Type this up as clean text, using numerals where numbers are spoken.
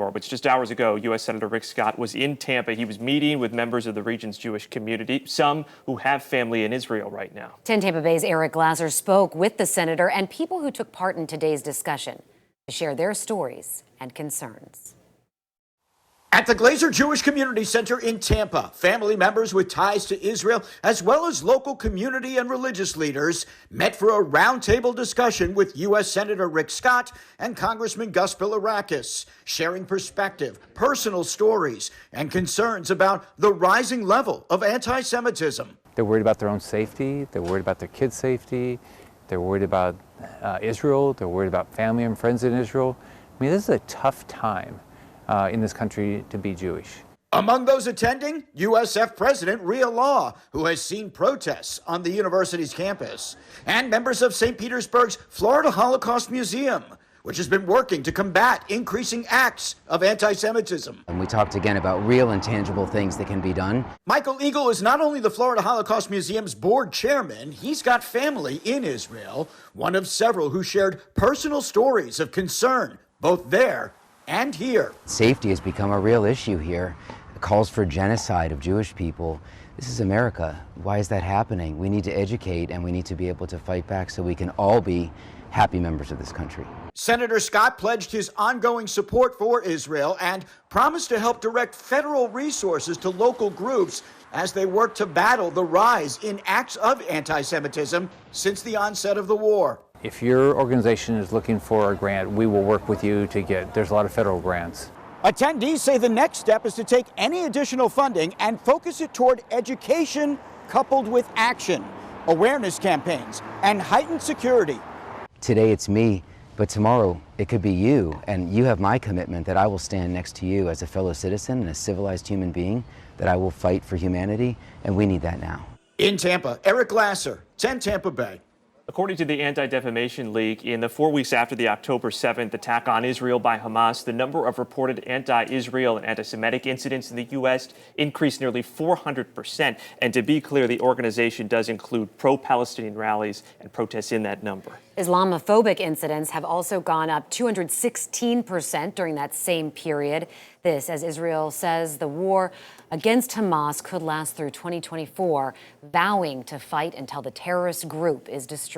orbits. Just hours ago, U.S. Senator Rick Scott was in Tampa. He was meeting with members of the region's Jewish community, some who have family in Israel right now. 10 Tampa Bay's Eric Glasser spoke with the senator and people who took part in today's discussion to share their stories and concerns. At the Glazer Jewish Community Center in Tampa, family members with ties to Israel, as well as local community and religious leaders, met for a roundtable discussion with U.S. Senator Rick Scott and Congressman Gus Bilirakis, sharing perspective, personal stories, and concerns about the rising level of anti-Semitism. They're worried about their own safety. They're worried about their kids' safety. They're worried about Israel. They're worried about family and friends in Israel. I mean, this is a tough time in this country to be Jewish. Among those attending, USF President Rhea Law, who has seen protests on the university's campus, and members of St. Petersburg's Florida Holocaust Museum, which has been working to combat increasing acts of anti-Semitism. And we talked again about real and tangible things that can be done. Michael Eagle is not only the Florida Holocaust Museum's board chairman, he's got family in Israel, one of several who shared personal stories of concern, both there and here. Safety has become a real issue here. It calls for genocide of Jewish people. This is America. Why is that happening? We need to educate and we need to be able to fight back so we can all be happy members of this country. Senator Scott pledged his ongoing support for Israel and promised to help direct federal resources to local groups as they work to battle the rise in acts of anti-Semitism since the onset of the war. If your organization is looking for a grant, we will work with you to get. There's a lot of federal grants. Attendees say the next step is to take any additional funding and focus it toward education coupled with action, awareness campaigns, and heightened security. Today it's me, but tomorrow it could be you, and you have my commitment that I will stand next to you as a fellow citizen and a civilized human being, that I will fight for humanity, and we need that now. In Tampa, Eric Glasser, 10 Tampa Bay. According to the Anti-Defamation League, in the 4 weeks after the October 7th attack on Israel by Hamas, the number of reported anti-Israel and anti-Semitic incidents in the U.S. increased nearly 400%. And to be clear, the organization does include pro-Palestinian rallies and protests in that number. Islamophobic incidents have also gone up 216% during that same period. This, as Israel says the war against Hamas could last through 2024, vowing to fight until the terrorist group is destroyed.